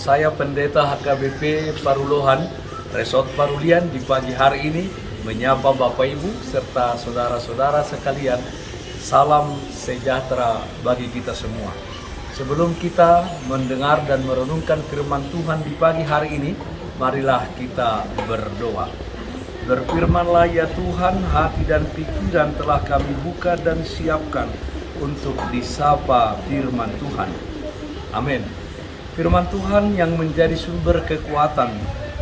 Saya Pendeta HKBP Parulohan, Resort Parulian di pagi hari ini menyapa Bapak Ibu serta saudara-saudara sekalian. Salam sejahtera bagi kita semua. Sebelum kita mendengar dan merenungkan firman Tuhan di pagi hari ini, marilah kita berdoa. Berfirmanlah ya Tuhan, hati dan pikiran telah kami buka dan siapkan untuk disapa firman Tuhan. Amin. Firman Tuhan yang menjadi sumber kekuatan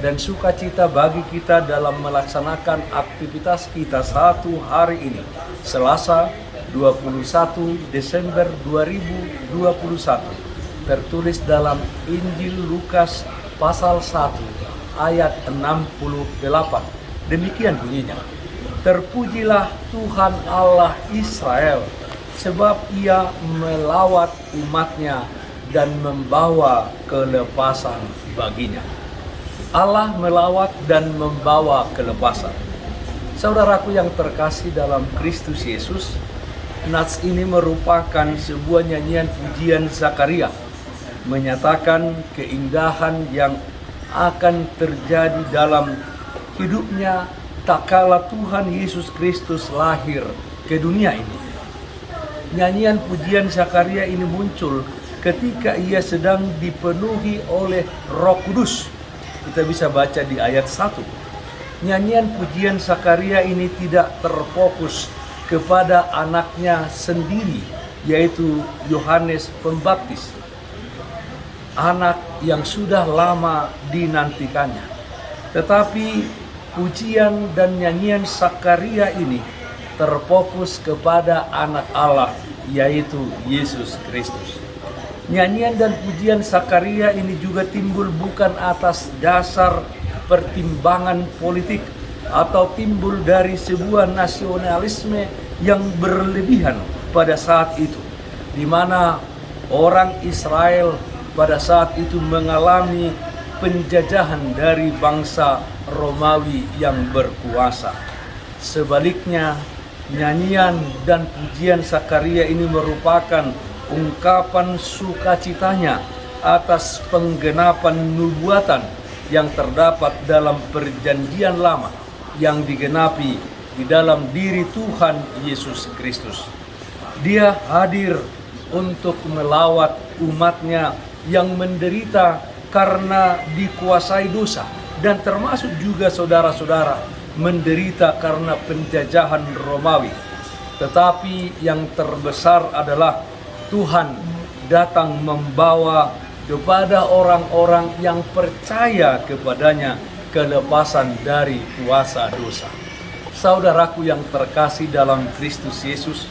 dan sukacita bagi kita dalam melaksanakan aktivitas kita satu hari ini, Selasa 21 Desember 2021, tertulis dalam Injil Lukas pasal 1 ayat 68. Demikian bunyinya: Terpujilah Tuhan Allah Israel, sebab Ia melawat umatnya dan membawa kelepasan baginya. Allah melawat dan membawa kelepasan. Saudaraku yang terkasih dalam Kristus Yesus, nats ini merupakan sebuah nyanyian pujian Zakaria, menyatakan keindahan yang akan terjadi dalam hidupnya tak kala Tuhan Yesus Kristus lahir ke dunia ini. Nyanyian pujian Zakaria ini muncul ketika ia sedang dipenuhi oleh Roh Kudus. Kita bisa baca di ayat 1. Nyanyian pujian Zakaria ini tidak terfokus kepada anaknya sendiri, yaitu Yohanes Pembaptis, anak yang sudah lama dinantikannya. Tetapi pujian dan nyanyian Zakaria ini terfokus kepada anak Allah, yaitu Yesus Kristus. Nyanyian dan pujian Zakaria ini juga timbul bukan atas dasar pertimbangan politik atau timbul dari sebuah nasionalisme yang berlebihan pada saat itu, di mana orang Israel pada saat itu mengalami penjajahan dari bangsa Romawi yang berkuasa. Sebaliknya, nyanyian dan pujian Zakaria ini merupakan ungkapan sukacitanya atas penggenapan nubuatan yang terdapat dalam perjanjian lama yang digenapi di dalam diri Tuhan Yesus Kristus. Dia hadir untuk melawat umatnya yang menderita karena dikuasai dosa, dan termasuk juga saudara-saudara menderita karena penjajahan Romawi. Tetapi yang terbesar adalah Tuhan datang membawa kepada orang-orang yang percaya kepadanya kelepasan dari kuasa dosa. Saudaraku yang terkasih dalam Kristus Yesus,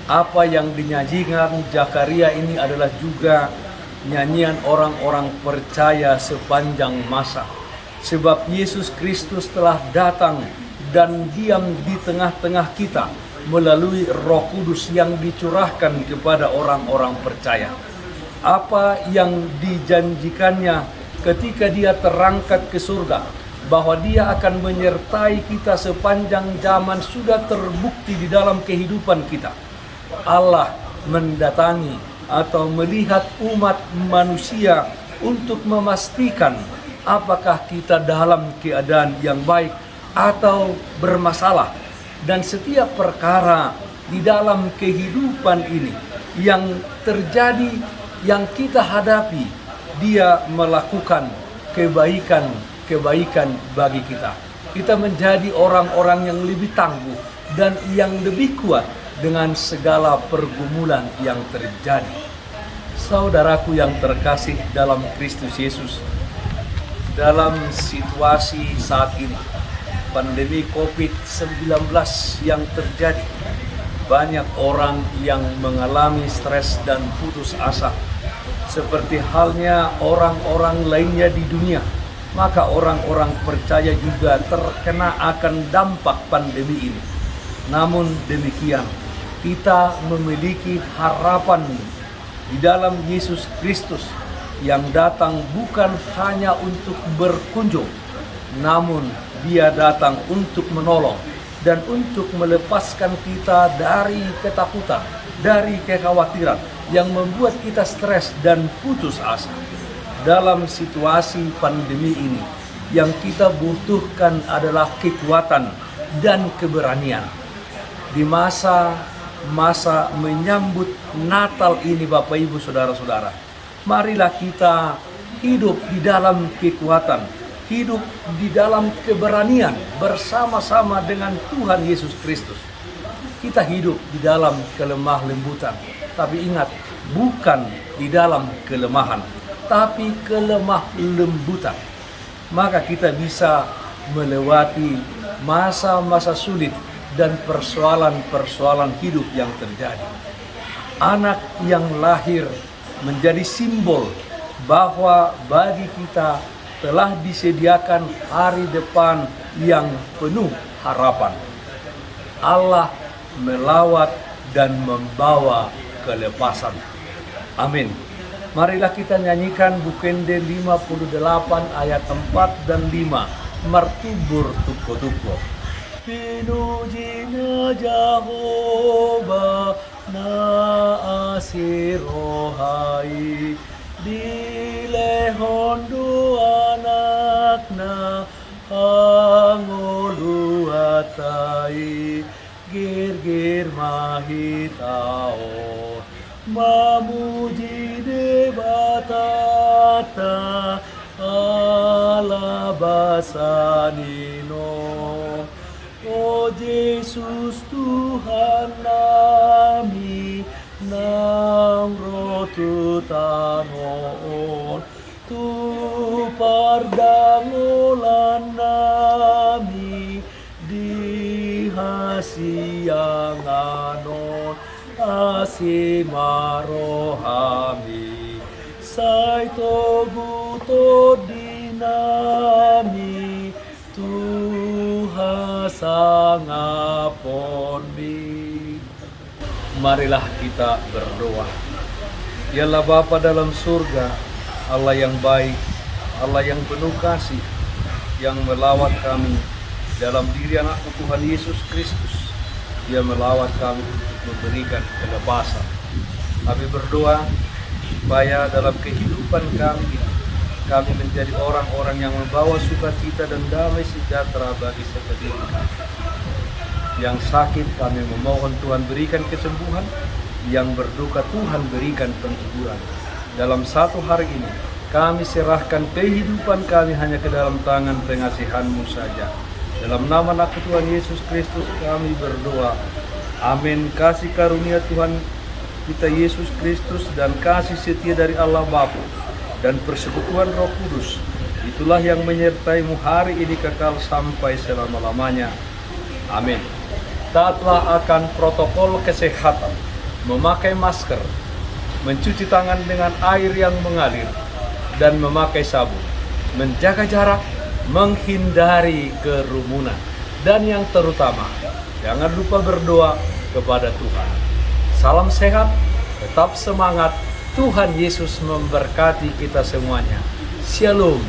apa yang dinyanyikan Zakaria ini adalah juga nyanyian orang-orang percaya sepanjang masa. Sebab Yesus Kristus telah datang dan diam di tengah-tengah kita melalui Roh Kudus yang dicurahkan kepada orang-orang percaya. Apa yang dijanjikannya ketika dia terangkat ke surga, bahwa dia akan menyertai kita sepanjang zaman, sudah terbukti di dalam kehidupan kita. Allah mendatangi atau melihat umat manusia untuk memastikan apakah kita dalam keadaan yang baik atau bermasalah. Dan setiap perkara di dalam kehidupan ini yang terjadi, yang kita hadapi, Dia melakukan kebaikan bagi kita. Kita menjadi orang-orang yang lebih tangguh dan yang lebih kuat dengan segala pergumulan yang terjadi. Saudaraku yang terkasih dalam Kristus Yesus, dalam situasi saat ini, pandemi COVID-19 yang terjadi, banyak orang yang mengalami stres dan putus asa. Seperti halnya orang-orang lainnya di dunia, maka orang-orang percaya juga terkena akan dampak pandemi ini. Namun demikian, kita memiliki harapan di dalam Yesus Kristus yang datang bukan hanya untuk berkunjung, namun Dia datang untuk menolong dan untuk melepaskan kita dari ketakutan, dari kekhawatiran yang membuat kita stres dan putus asa. dalam situasi pandemi ini. Yang kita butuhkan adalah kekuatan dan keberanian. Di masa menyambut Natal ini, Bapak Ibu Saudara-saudara, marilah kita hidup di dalam kekuatan, hidup di dalam keberanian bersama-sama dengan Tuhan Yesus Kristus. Kita hidup di dalam kelemah lembutan, tapi ingat, bukan di dalam kelemahan, tapi kelemah lembutan. Maka kita bisa melewati masa-masa sulit dan persoalan-persoalan hidup yang terjadi. Anak yang lahir menjadi simbol bahwa bagi kita telah disediakan hari depan yang penuh harapan. Allah melawat dan membawa kelepasan. Amin. Marilah kita nyanyikan Bukende 58 ayat 4 dan 5. Martubur tuko-tuko. Pinujina Jehovah na asirohai, dilehondu anak na angoluatai, gir-gir mahitao, mamuji debatata alabasanino. Oh Yesus Tuhan nami, nang rotu tanoon, tu pardangulan nami, di hasianganon, asimarohami, saito buto dinami, Tuhan sangapon mi. Marilah kita berdoa. Dialah Bapa dalam surga, Allah yang baik, Allah yang penuh kasih, yang melawat kami dalam diri anak Tuhan Yesus Kristus. Dia melawat kami untuk memberikan kelepasan. Kami berdoa supaya dalam kehidupan kami menjadi orang-orang yang membawa sukacita dan damai sejahtera bagi sekeliling kami. Yang sakit kami memohon Tuhan berikan kesembuhan, yang berduka Tuhan berikan penghiburan. Dalam satu hari ini kami serahkan kehidupan kami hanya ke dalam tangan pengasihan-Mu saja. Dalam nama anak Tuhan Yesus Kristus kami berdoa. Amin. Kasih karunia Tuhan kita Yesus Kristus dan kasih setia dari Allah Bapa dan persekutuan Roh Kudus, itulah yang menyertai-Mu hari ini kekal sampai selama-lamanya. Amin. Taatlah akan protokol kesehatan, memakai masker, mencuci tangan dengan air yang mengalir, dan memakai sabun, menjaga jarak, menghindari kerumunan, dan yang terutama, jangan lupa berdoa kepada Tuhan. Salam sehat, tetap semangat. Tuhan Yesus memberkati kita semuanya. Shalom.